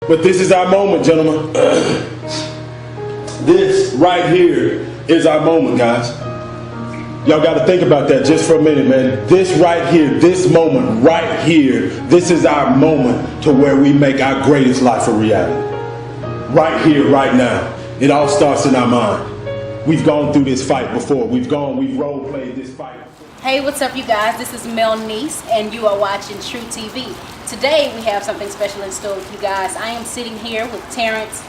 But this is our moment, gentlemen. This right here is our moment, guys. Y'all got to think about that just for a minute, man. This right here, this moment right here, this is our moment to where we make our greatest life a reality. Right here, right now. It all starts in our mind. We've gone through this fight before. We've role played this fight. Hey, what's up, you guys? This is Mel Niece, and you are watching TrewTv. Today, we have something special in store with you guys. I am sitting here with Terrence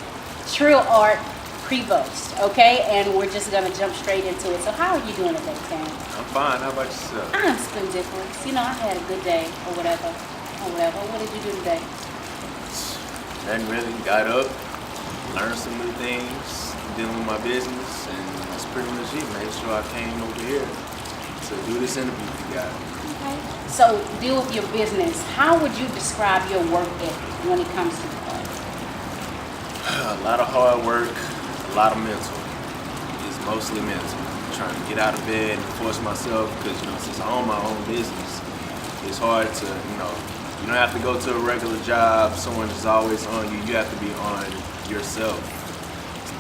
TrillArt Prevost, okay? And we're just gonna jump straight into it. So, how are you doing today, Terrence? I'm fine. How about yourself? I'm splendiferous. You know, I had a good day, or whatever. What did you do today? Nothing really. Got up, learned some new things, dealing with my business, and that's pretty much it. Made sure I came over here to do this interview with you guys. Okay. So, deal with your business. How would you describe your work ethic when it comes to the art? A lot of hard work, a lot of mental. It's mostly mental. Trying to get out of bed and force myself, because since I own my own business, it's hard to, you don't have to go to a regular job. Someone is always on you. You have to be on yourself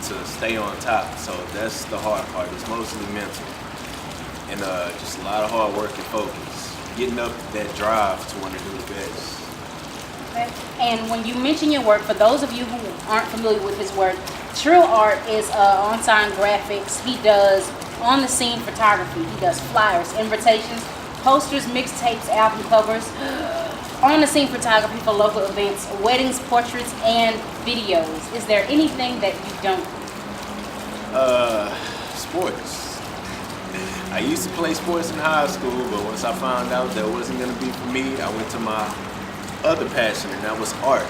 to stay on top. So that's the hard part. It's mostly mental. And just a lot of hard work and focus. Getting up that drive to want to do the best. Okay. And when you mention your work, for those of you who aren't familiar with his work, TrillArt is on-sign graphics. He does on-the-scene photography. He does flyers, invitations, posters, mixtapes, album covers, on-the-scene photography for local events, weddings, portraits, and videos. Is there anything that you don't do? Sports. I used to play sports in high school, but once I found out that wasn't going to be for me, I went to my other passion, and that was art.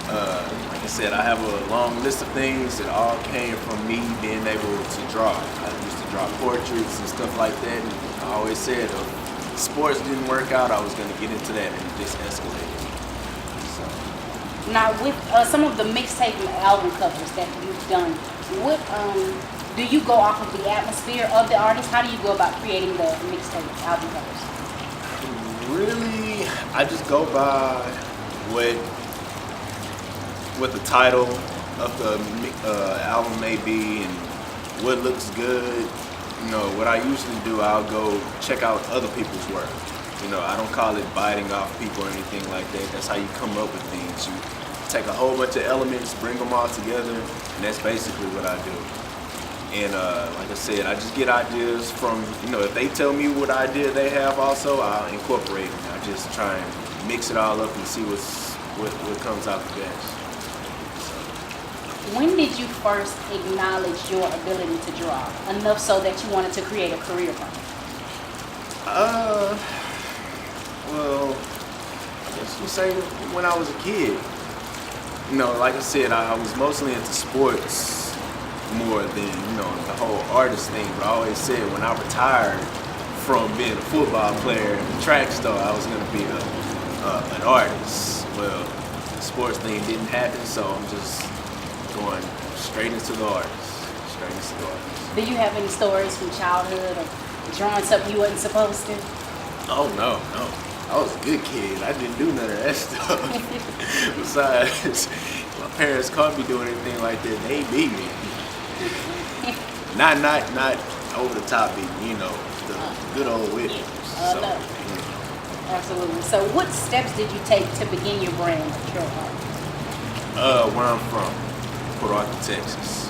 Like I said, I have a long list of things that all came from me being able to draw. I used to draw portraits and stuff like that, and I always said if sports didn't work out, I was going to get into that, and it just escalated. So. Now, with some of the mixtape and album covers that you've done, what do you go off of the atmosphere of the artist? How do you go about creating the mixtape album covers? Really, I just go by what the title of the album may be and what looks good. What I usually do, I'll go check out other people's work. I don't call it biting off people or anything like that. That's how you come up with things. You take a whole bunch of elements, bring them all together, and that's basically what I do. And like I said, I just get ideas from, if they tell me what idea they have also, I'll incorporate it. I just try and mix it all up and see what comes out the best. So. When did you first acknowledge your ability to draw, enough so that you wanted to create a career from it? Well, I guess you say when I was a kid. Like I said, I was mostly into sports more than, the whole artist thing. But I always said when I retired from being a football player and a track star, I was going to be an artist. Well, the sports thing didn't happen, so I'm just going straight into the artist. Do you have any stories from childhood of drawing something you wasn't supposed to? Oh, no. I was a good kid. I didn't do none of that stuff. Besides, my parents caught me doing anything like that. They beat me. Not over the top beating, the good old whippings. So, no. Absolutely. So what steps did you take to begin your brand of TrillArt? Where I'm from, Port Arthur, Texas.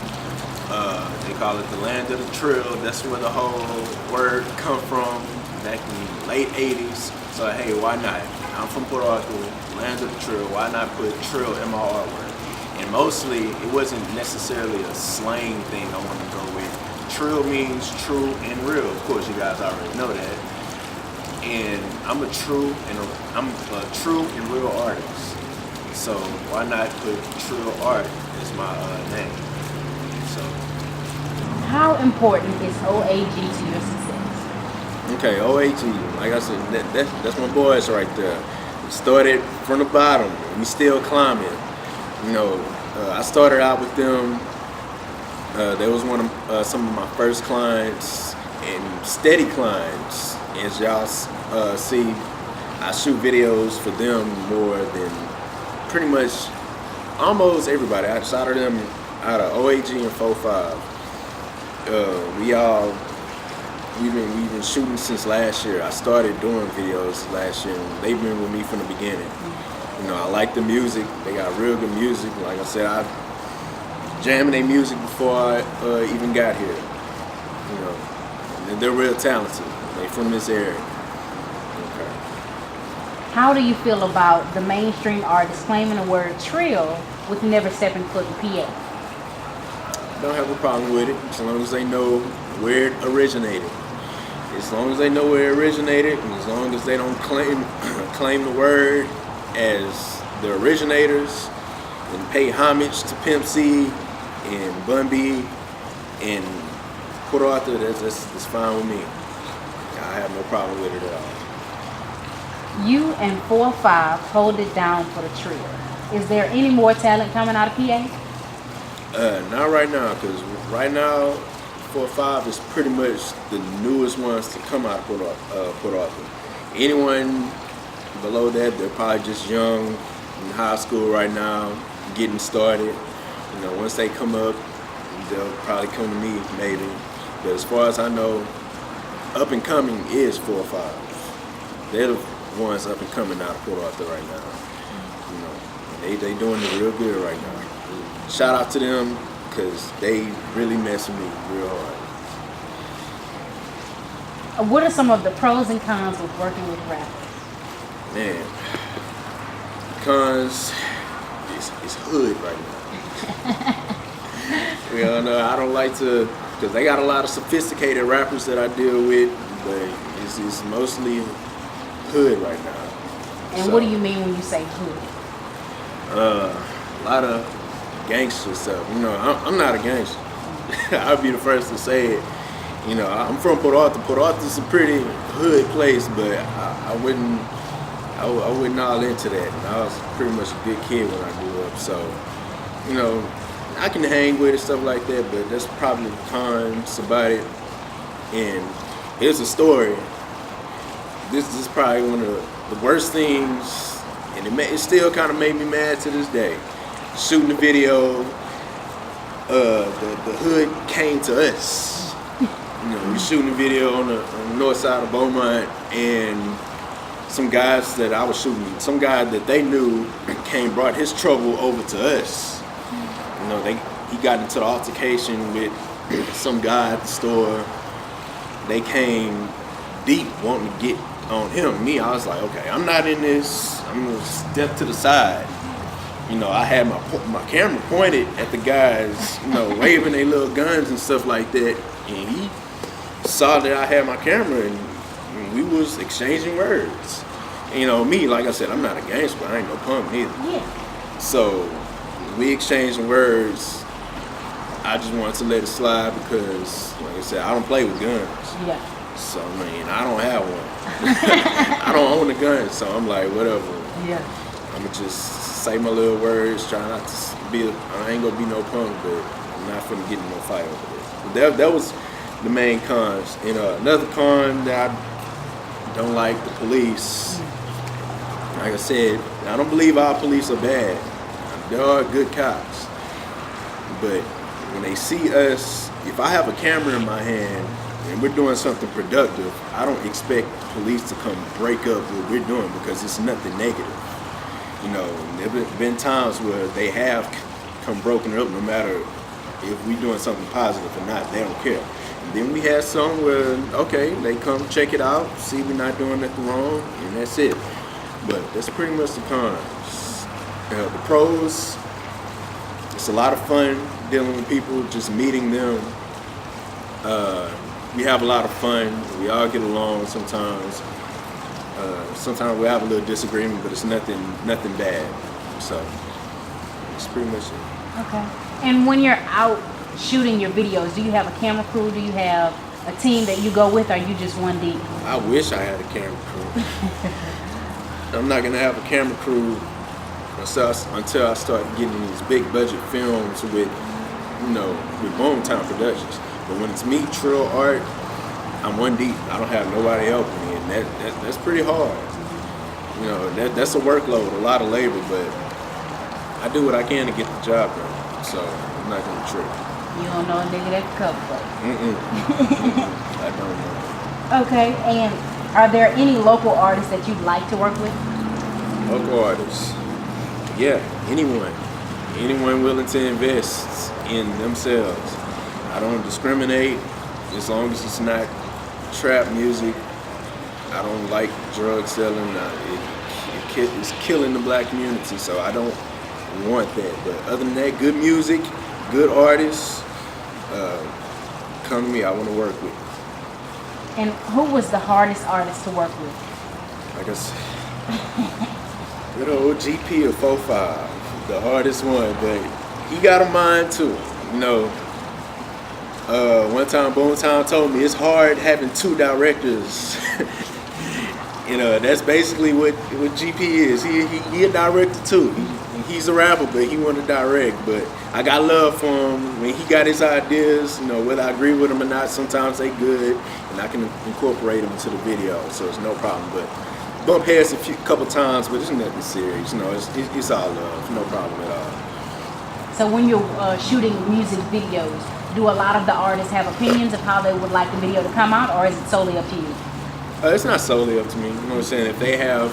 They call it the land of the trill. That's where the whole word come from back in the late 80s. So hey, why not? I'm from Port Arthur, land of the trill. Why not put trill in my artwork? And mostly, it wasn't necessarily a slang thing I want to go with. Trill means true and real. Of course, you guys already know that. And I'm a true and real artist. So why not put TrillArt as my name? So. How important is OAG to your success? Okay, OAG, like I said, that's my boys right there. We started from the bottom. We still climbing. I started out with them. They was some of my first clients and steady clients. As y'all see, I shoot videos for them more than pretty much almost everybody outside of them, out of OAG and 4-5, we've been shooting since last year. I started doing videos last year, and they've been with me from the beginning. You know, I like the music. They got real good music. Like I said, I jamming their music before I even got here. You know, and they're real talented. They from this area. Okay. How do you feel about the mainstream artists claiming the word trill with never stepping foot in PA? Don't have a problem with it as long as they know where it originated. As long as they know where it originated, and as long as they don't claim the word as the originators, and pay homage to Pimp C and Bun B and Port Arthur, that's fine with me. I have no problem with it at all. You and 4-5 hold it down for the trill. Is there any more talent coming out of PA? Not right now, because right now 4-5 is pretty much the newest ones to come out of Port Arthur. Anyone below that, they're probably just young, in high school right now, getting started. You know, once they come up, they'll probably come to me, maybe. But as far as I know, up and coming is 4-5. They're the ones up and coming out of Port Arthur right now. You know, they doing it real good right now. Shout out to them, because they really mess with me real hard. What are some of the pros and cons with working with rappers? Man, cons, it's hood right now. You know, I don't like to, because they got a lot of sophisticated rappers that I deal with, but it's mostly hood right now. And so, what do you mean when you say hood? A lot of gangster stuff. You know, I'm not a gangster. I'll be the first to say it. You know, I'm from Port Arthur. Port Arthur's a pretty hood place, but I wouldn't all into that. And I was pretty much a good kid when I grew up. So, you know, I can hang with it, stuff like that, but that's probably the cons about it. And here's a story. This is probably one of the worst things, and it still kind of made me mad to this day. Shooting the video, the hood came to us. You know, we shooting a video on the north side of Beaumont, and some guys that I was shooting, some guy that they knew brought his trouble over to us. You know, he got into the altercation with some guy at the store. They came deep wanting to get on him. Me, I was like, okay, I'm not in this. I'm gonna step to the side. You know, I had my camera pointed at the guys, you know, waving their little guns and stuff like that. And he saw that I had my camera, and we was exchanging words. You know, me, like I said, I'm not a gangster, I ain't no punk neither. Yeah. So we exchanging words. I just wanted to let it slide because, like I said, I don't play with guns. Yeah. So, I mean, I don't have one. I don't own a gun, so I'm like, whatever. Yeah. I'm going to just say my little words, try not to be, I ain't going to be no punk, but I'm not going to get in no fight over it. But that was the main cons. And another con that I don't like, the police. Like I said, I don't believe our police are bad. There are good cops. But when they see us, if I have a camera in my hand and we're doing something productive, I don't expect police to come break up what we're doing because it's nothing negative. You know, there have been times where they have come broken up no matter if we're doing something positive or not, they don't care. And then we had some where, okay, they come check it out, see we're not doing nothing wrong, and that's it. But that's pretty much the cons. The pros, it's a lot of fun dealing with people, just meeting them. We have a lot of fun. We all get along sometimes. Sometimes we have a little disagreement, but it's nothing bad. So it's pretty much it. Okay. And when you're out shooting your videos, do you have a camera crew? Do you have a team that you go with, or are you just one deep? I wish I had a camera crew. I'm not gonna have a camera crew until I start getting these big budget films with Boomtown Productions. But when it's me, TrillArt, I'm one deep. I don't have nobody helping me, and that's pretty hard. You know, that's a workload, a lot of labor, but I do what I can to get the job done, so I'm not gonna trip. You don't know a nigga that can cover for you. I don't know. Okay, and are there any local artists that you'd like to work with? Local artists, yeah, anyone willing to invest in themselves. I don't discriminate as long as it's not trap music. I don't like drug selling. It's killing the black community, so I don't want that. But other than that, good music, good artists, come to me. I want to work with. And who was the hardest artist to work with? Like I said, good old GP of 4-5, the hardest one, but he got a mind too. You know, one time Boomtown told me it's hard having two directors. You know, that's basically what GP is. He a director too. He's a rapper, but he want to direct. But I got love for him. When he got his ideas, you know, whether I agree with him or not, sometimes they good, and I can incorporate them into the video, so it's no problem. But bump heads couple times, but it's nothing serious. You know, it's all love, no problem at all. So when you're shooting music videos, do a lot of the artists have opinions of how they would like the video to come out, or is it solely up to you? It's not solely up to me. You know what I'm saying? If they have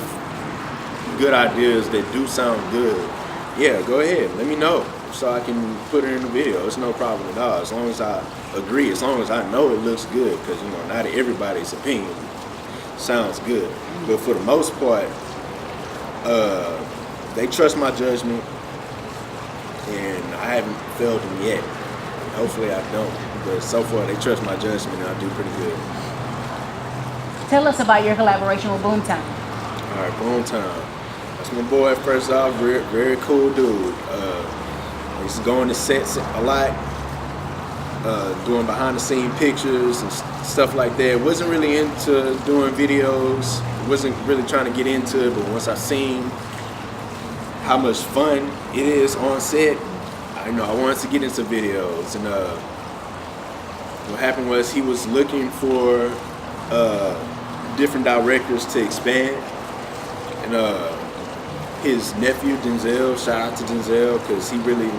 good ideas that do sound good, yeah, go ahead. Let me know so I can put it in the video. It's no problem at all. As long as I agree, as long as I know it looks good, because you know, not everybody's opinion sounds good. But for the most part, they trust my judgment, and I haven't failed them yet. Hopefully I don't. But so far, they trust my judgment, and I do pretty good. Tell us about your collaboration with Boomtown. All right, Boomtown. That's my boy. First off, very cool dude. He's going to sets a lot, doing behind-the-scene pictures and stuff like that. Wasn't really into doing videos. Wasn't really trying to get into it, but once I seen how much fun it is on set, I wanted to get into videos. And what happened was he was looking for different directors to expand, and his nephew Denzel, shout out to Denzel, because he really,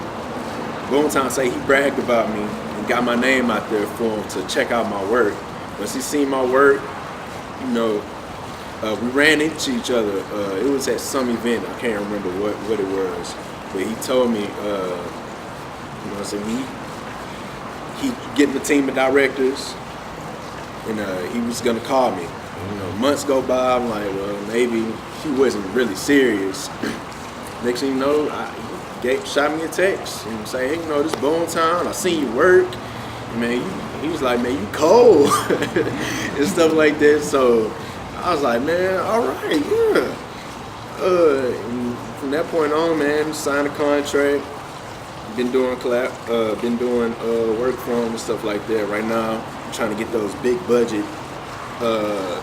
Boomtown say he bragged about me and got my name out there for him to check out my work. Once he seen my work, you know, we ran into each other. It was at some event, I can't remember what it was, but he told me, you know, so he getting a team of directors, and he was gonna call me. And, you know, months go by. I'm like, well, maybe he wasn't really serious. Next thing you know, he shot me a text and say, hey, you know, this Boomtown, I seen you work. Man, he was like, man, you cold and stuff like that. So I was like, man, all right, yeah. And from that point on, man, signed a contract. Been doing work for him and stuff like that. Right now, I'm trying to get those big budget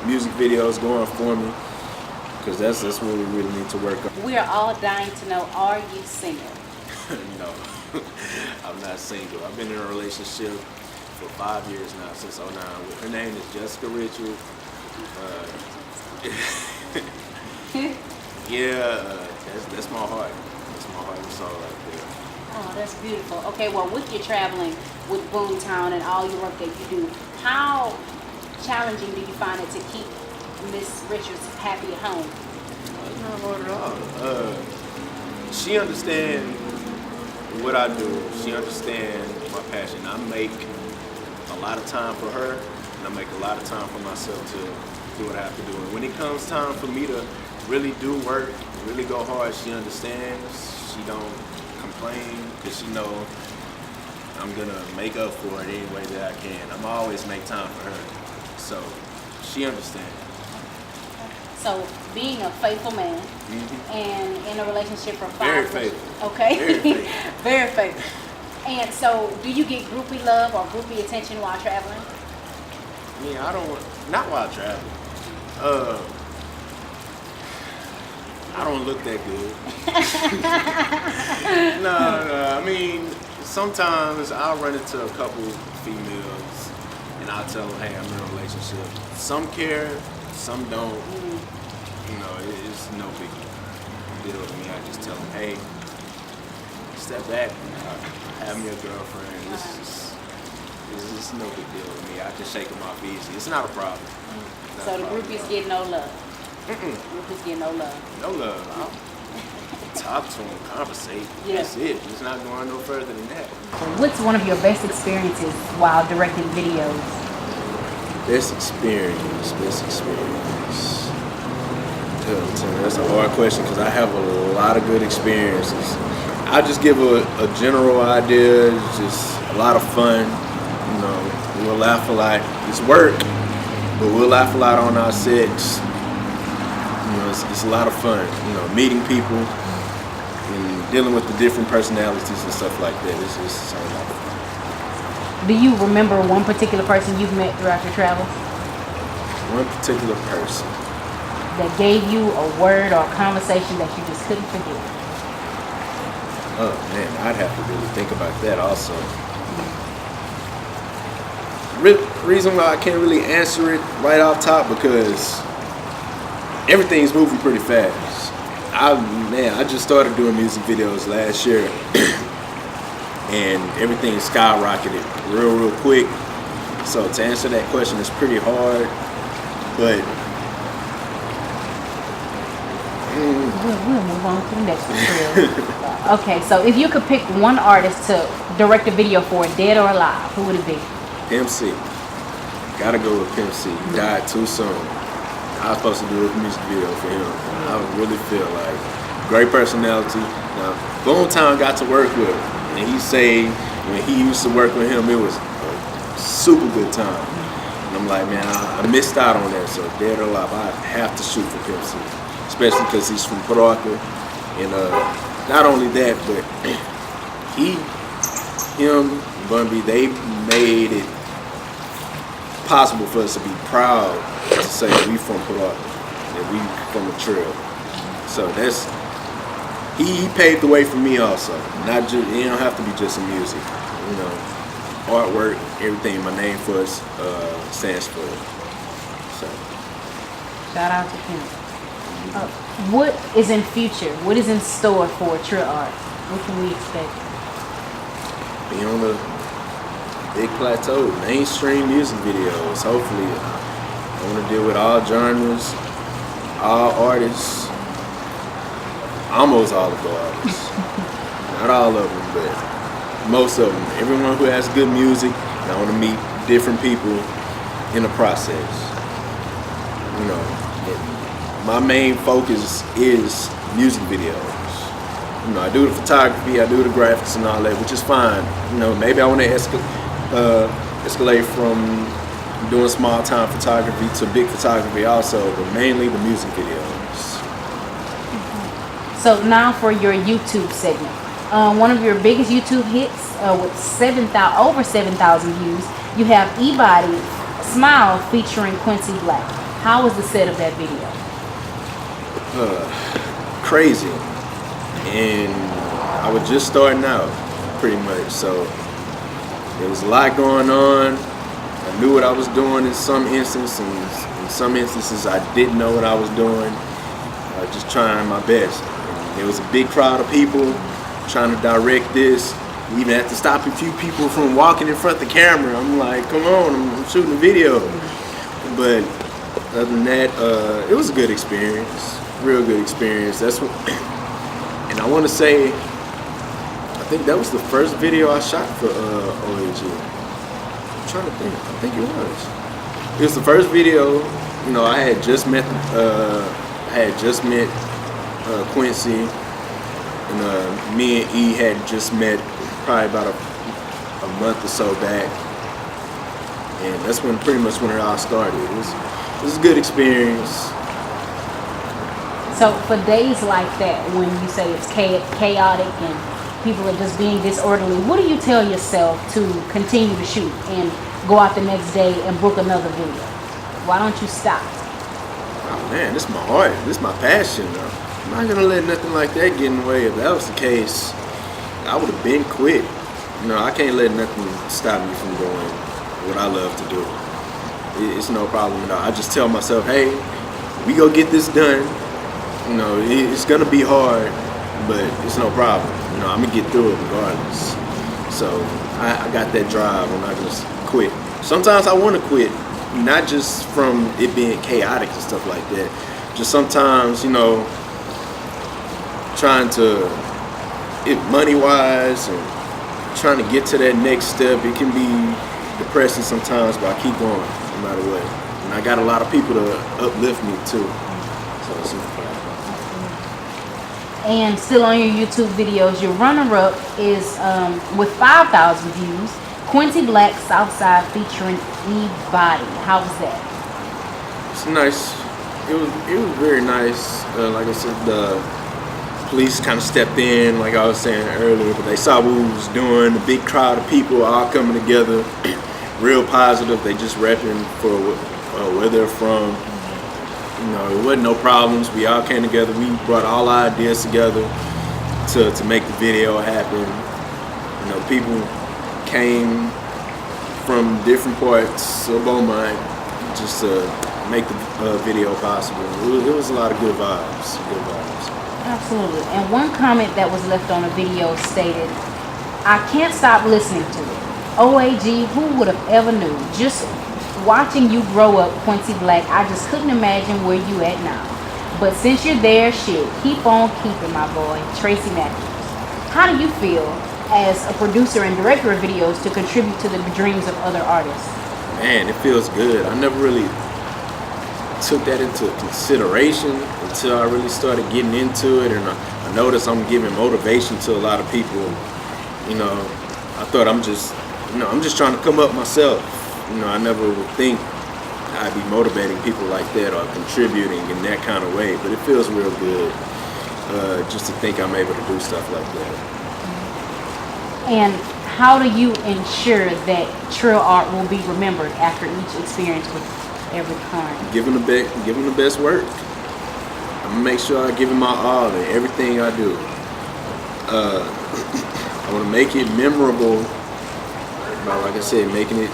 music videos going for me, because that's what we really need to work on. We are all dying to know, are you single? No, I'm not single. I've been in a relationship for 5 years now, since 09. Her name is Jessica Richard. Yeah, that's my heart. That's my heart and soul right there. Oh, that's beautiful. Okay, well, with your traveling with Boomtown and all your work that you do, how challenging do you find it to keep Miss Richards happy at home? Not hard at all. She understands what I do. She understands my passion. I make a lot of time for her, and I make a lot of time for myself to do what I have to do. And when it comes time for me to really do work, really go hard, she understands. She don't complain, because she know I'm gonna make up for it any way that I can. I'm always make time for her, so she understands. So being a faithful man and in a relationship for 5 years. Very faithful. Okay. Very faithful. Very faithful. And so do you get groupie love or groupie attention while traveling? Yeah, not while traveling. I don't look that good. No. I mean, sometimes I'll run into a couple females and I'll tell them, hey, I'm in a relationship. Some care, some don't. You know, it's no big deal to me. I just tell them, hey, step back, have me a girlfriend. It's no big deal to me. I just shake them off easy. It's not a problem. So the groupies get no love. Groupies get no love. No love. I'll talk to them, conversate. Yeah. That's it. It's not going no further than that. What's one of your best experiences while directing videos? Best experience. That's a hard question because I have a lot of good experiences. I'll just give a general idea. It's just a lot of fun. You know, we'll laugh a lot. It's work, but we'll laugh a lot on our sets. You know, it's a lot of fun. You know, meeting people and dealing with the different personalities and stuff like that. It's just a lot of fun. Do you remember one particular person you've met throughout your travels One particular person. that gave you a word or a conversation that you just couldn't forget? Oh man, I'd have to really think about that also. Reason why I can't really answer it right off top because everything's moving pretty fast. I just started doing music videos last year and everything skyrocketed real quick. So to answer that question is pretty hard, but We'll move on to the next one. Okay, so if you could pick one artist to direct a video for, dead or alive, who would it be? Pimp C. Gotta go with Pimp C. He died too soon. I was supposed to do a music video for him. I really feel like great personality. Now, Boomtown got to work with him, and he say when he used to work with him, it was a super good time. And I'm like, man, I missed out on that. So dead or alive, I have to shoot for Pimp C, especially because he's from Puerto Rico. And not only that, but him, Bun B, they made it possible for us to be proud to say we from Puerto Rico, that we from the Trill. So that's he paved the way for me also. Not just it don't have to be just in music, you know, artwork, everything. My name for us stands for. So Shout out to him. What is in future? What is in store for TrillArt? What can we expect? Be on the big plateau, mainstream music videos. Hopefully, I want to deal with all genres, all artists, almost all of the artists. Not all of them, but most of them. Everyone who has good music. And I want to meet different people in the process. You know, my main focus is music videos. You know, I do the photography, I do the graphics and all that, which is fine. You know, maybe I want to escalate from doing small time photography to big photography also, but mainly the music videos. So now for your YouTube segment. One of your biggest YouTube hits with over 7,000 views, you have E-Body Smile featuring Quincy Black. How was the set of that video? Crazy. And I was just starting out, pretty much, so there was a lot going on. I knew what I was doing in some instances, and in some instances I didn't know what I was doing. I was just trying my best. And there was a big crowd of people trying to direct this. We even had to stop a few people from walking in front of the camera. I'm like, come on, I'm shooting a video. But other than that, it was a good experience, real good experience. That's what. And I want to say, I think that was the first video I shot for OAG. I'm trying to think. I think it was. It was the first video. You know, I had just met Quincy, and me and E had just met probably about a month or so back, and that's when pretty much when it all started. It was a good experience. So for days like that, when you say it's chaotic and people are just being disorderly, what do you tell yourself to continue to shoot and go out the next day and book another video? Why don't you stop? Oh man, this is my heart. This is my passion. I'm not gonna let nothing like that get in the way. If that was the case, I would have been quit. You know, I can't let nothing stop me from doing what I love to do. It's no problem at all. I just tell myself, hey, we go get this done. You know, it's gonna be hard, but it's no problem. I'm gonna get through it regardless. So I got that drive. I'm not gonna quit. Sometimes I want to quit, not just from it being chaotic and stuff like that. Just sometimes, trying to, money-wise and trying to get to that next step, it can be depressing sometimes, but I keep going no matter what. And I got a lot of people to uplift me too. So it's important. And still on your YouTube videos, your runner-up is with 5,000 views, Quincy Black Southside featuring E-Body. How was that? It's nice. It was very nice. Like I said, the police kind of stepped in, like I was saying earlier, but they saw what we was doing. The big crowd of people all coming together, real positive. They just repping for where they're from. It wasn't no problems. We all came together. We brought all our ideas together to make the video happen. People came from different parts of Beaumont just to make the video possible. It was a lot of good vibes. Absolutely. And one comment that was left on the video stated, "I can't stop listening to it. OAG, who would have ever knew? Just watching you grow up, Quincy Black, I just couldn't imagine where you at now. But since you're there, shit, keep on keeping, my boy, Tracy Matthews." How do you feel as a producer and director of videos to contribute to the dreams of other artists? Man, it feels good. I never really took that into consideration until I really started getting into it, and I noticed I'm giving motivation to a lot of people. I thought I'm just trying to come up myself. I never would think I'd be motivating people like that or contributing in that kind of way, but it feels real good just to think I'm able to do stuff like that. And how do you ensure that TrillArt will be remembered after each experience with every client? Give them the best work. I'm gonna make sure I give them my all in everything I do. I want to make it memorable by, like I said, making it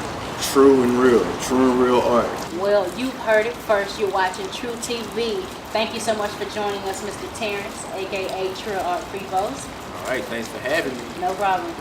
true and real art. Well, you've heard it first. You're watching TrewTv. Thank you so much for joining us, Mr. Terrence, aka TrillArt Prevos. All right, thanks for having me. No problem.